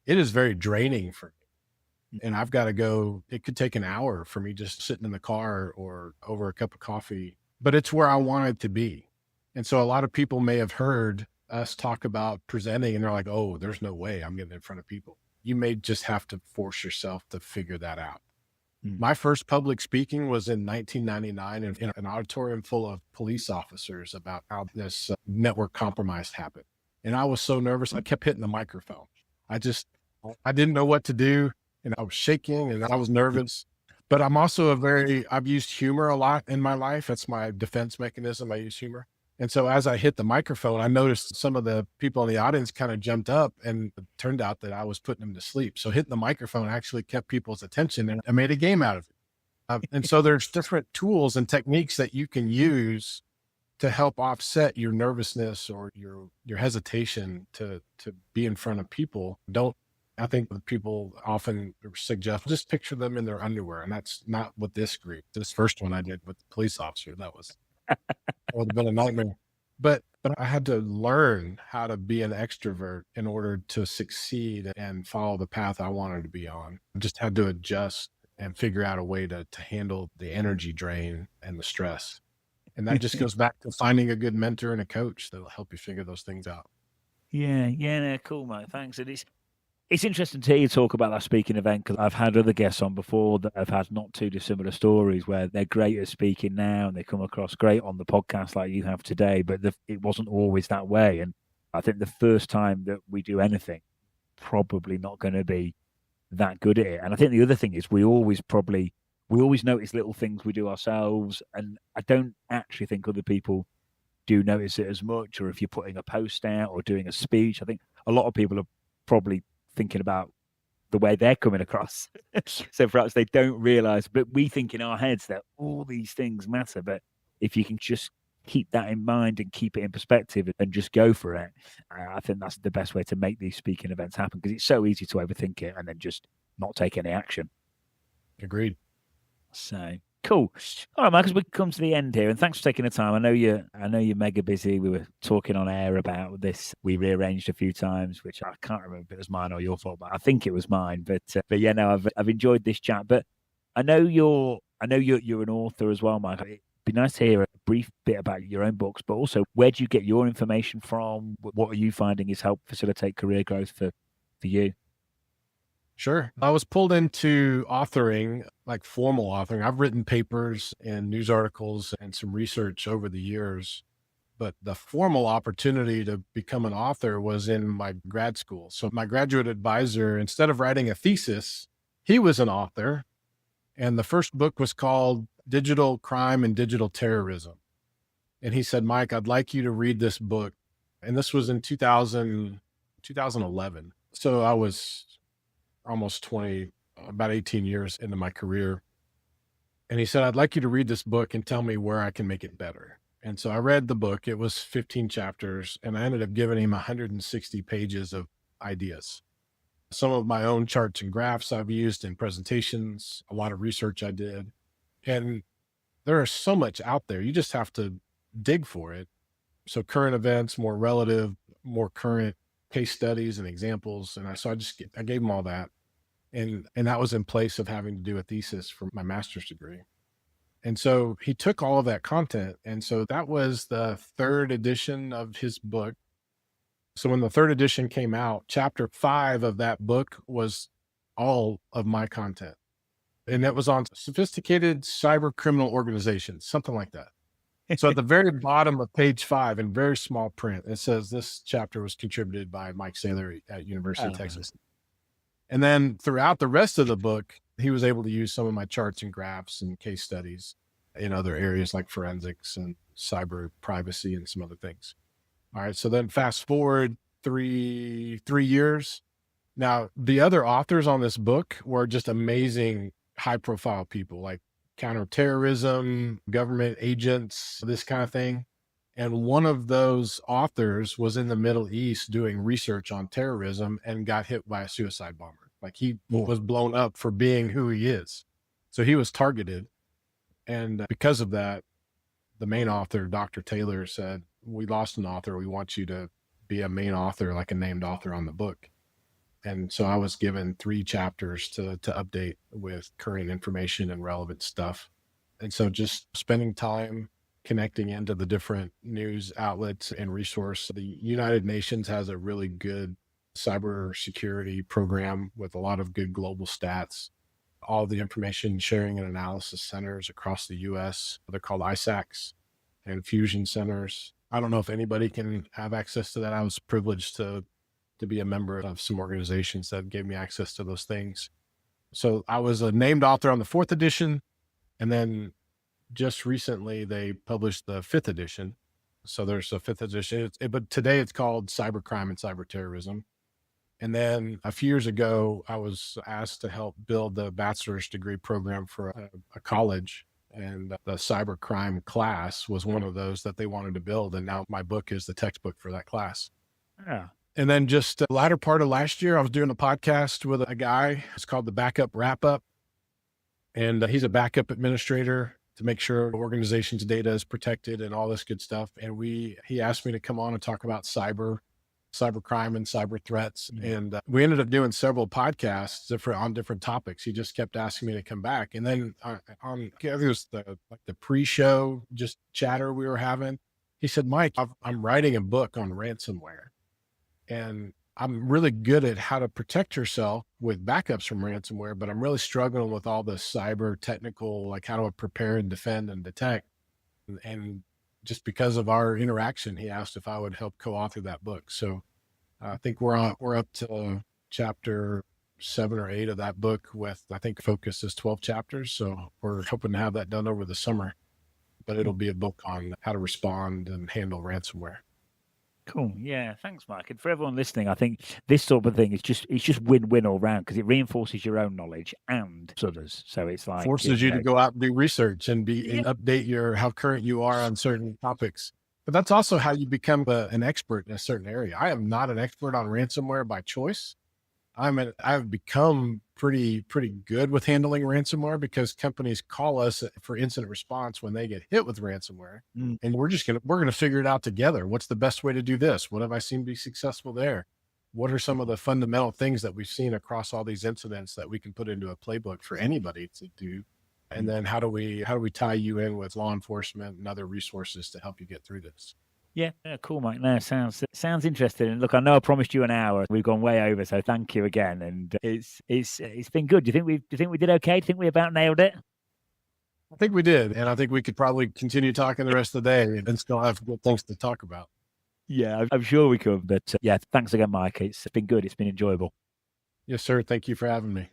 It is very draining for me. And I've got to go, it could take an hour for me just sitting in the car or over a cup of coffee, but it's where I wanted to be. And so a lot of people may have heard us talk about presenting and they're like, oh, there's no way I'm getting in front of people. You may just have to force yourself to figure that out. My first public speaking was in 1999 in an auditorium full of police officers about how this network compromise happened. And I was so nervous, I kept hitting the microphone. I didn't know what to do. And I was shaking and I was nervous, but I'm also I've used humor a lot in my life. That's my defense mechanism. I use humor. And so as I hit the microphone, I noticed some of the people in the audience kind of jumped up, and it turned out that I was putting them to sleep. So hitting the microphone actually kept people's attention, and I made a game out of it. And so there's different tools and techniques that you can use to help offset your nervousness or your hesitation to be in front of people. I think people often suggest just picture them in their underwear, and that's not what this first one I did with the police officer, that would have been a nightmare. But I had to learn how to be an extrovert in order to succeed and follow the path I wanted to be on. I just had to adjust and figure out a way to handle the energy drain and the stress. And that just goes back to finding a good mentor and a coach that'll help you figure those things out. Yeah, no, cool, mate. Thanks. And it's interesting to hear you talk about that speaking event, because I've had other guests on before that have had not too dissimilar stories where they're great at speaking now and they come across great on the podcast like you have today, but it wasn't always that way. And I think the first time that we do anything, probably not going to be that good at it. And I think the other thing is we always notice little things we do ourselves, and I don't actually think other people do notice it as much. Or if you're putting a post out or doing a speech, I think a lot of people are probably thinking about the way they're coming across. So perhaps they don't realize, but we think in our heads that all these things matter. But if you can just keep that in mind and keep it in perspective and just go for it, I think that's the best way to make these speaking events happen, because it's so easy to overthink it and then just not take any action. Agreed. So cool. All right, Marcus, we've come to the end here, and thanks for taking the time. I know you're mega busy. We were talking on air about this. We rearranged a few times, which I can't remember if it was mine or your fault, but I think it was mine. But yeah, no, I've enjoyed this chat. But I know you're an author as well, Mike. Be nice to hear a brief bit about your own books, but also where do you get your information from? What are you finding is help facilitate career growth for you? Sure. I was pulled into authoring, like formal authoring. I've written papers and news articles and some research over the years, but the formal opportunity to become an author was in my grad school. So my graduate advisor, instead of writing a thesis, he was an author. And the first book was called Digital Crime and Digital Terrorism. And he said, Mike, I'd like you to read this book. And this was in 2011. So I was almost 20, about 18 years into my career. And he said, I'd like you to read this book and tell me where I can make it better. And so I read the book. It was 15 chapters, and I ended up giving him 160 pages of ideas. Some of my own charts and graphs I've used in presentations, a lot of research I did. And there is so much out there. You just have to dig for it. So current events, more relative, more current case studies and examples. And I gave him all that. And that was in place of having to do a thesis for my master's degree. And so he took all of that content. And so that was the third edition of his book. So when the third edition came out, chapter 5 of that book was all of my content. And that was on sophisticated cyber criminal organizations, something like that. So at the very bottom of page 5 in very small print, it says this chapter was contributed by Mike Saylor at University of Texas. And then throughout the rest of the book, he was able to use some of my charts and graphs and case studies in other areas like forensics and cyber privacy and some other things. All right. So then fast forward three years. Now, the other authors on this book were just amazing, high profile people like counterterrorism, government agents, this kind of thing. And one of those authors was in the Middle East doing research on terrorism and got hit by a suicide bomber. Like he was blown up for being who he is. So he was targeted. And because of that, the main author, Dr. Taylor, said, we lost an author. We want you to be a main author, like a named author on the book. And so I was given 3 chapters to update with current information and relevant stuff. And so just spending time connecting into the different news outlets and resource. The United Nations has a really good cybersecurity program with a lot of good global stats. All the information sharing and analysis centers across the US, they're called ISACs, and fusion centers. I don't know if anybody can have access to that. I was privileged to be a member of some organizations that gave me access to those things. So I was a named author on the 4th edition, and then just recently they published the 5th edition. So there's a 5th edition, but today it's called Cybercrime and Cyberterrorism. And then a few years ago, I was asked to help build the bachelor's degree program for a college. And the cybercrime class was one of those that they wanted to build. And now my book is the textbook for that class. Yeah. And then just the latter part of last year, I was doing a podcast with a guy. It's called the Backup Wrap Up. And he's a backup administrator to make sure the organization's data is protected and all this good stuff. And he asked me to come on and talk about cybercrime and cyber threats. Mm-hmm. And we ended up doing several podcasts on different topics. He just kept asking me to come back. And then I think it was the pre-show just chatter we were having. He said, Mike, I'm writing a book on ransomware. And I'm really good at how to protect yourself with backups from ransomware, but I'm really struggling with all the cyber technical, like how to prepare and defend and detect. And just because of our interaction, he asked if I would help co-author that book. So I think we're up to chapter 7 or 8 of that book with, I think focus is 12 chapters. So we're hoping to have that done over the summer, but it'll be a book on how to respond and handle ransomware. Cool. Yeah. Thanks, Mike. And for everyone listening, I think this sort of thing is just win-win all round because it reinforces your own knowledge and others. So it's like forces you to go out and do research and and update how current you are on certain topics. But that's also how you become an expert in a certain area. I am not an expert on ransomware by choice. I've become pretty good with handling ransomware because companies call us for incident response when they get hit with ransomware. And we're going to figure it out together. What's the best way to do this? What have I seen be successful there? What are some of the fundamental things that we've seen across all these incidents that we can put into a playbook for anybody to do? And then how do we tie you in with law enforcement and other resources to help you get through this? Yeah, cool, Mike. No, sounds interesting. And look, I know I promised you an hour. We've gone way over, so thank you again. And it's been good. Do you think we did okay? Do you think we about nailed it? I think we did, and I think we could probably continue talking the rest of the day and still have good things to talk about. Yeah, I'm sure we could. But yeah, thanks again, Mike. It's been good. It's been enjoyable. Yes, sir. Thank you for having me.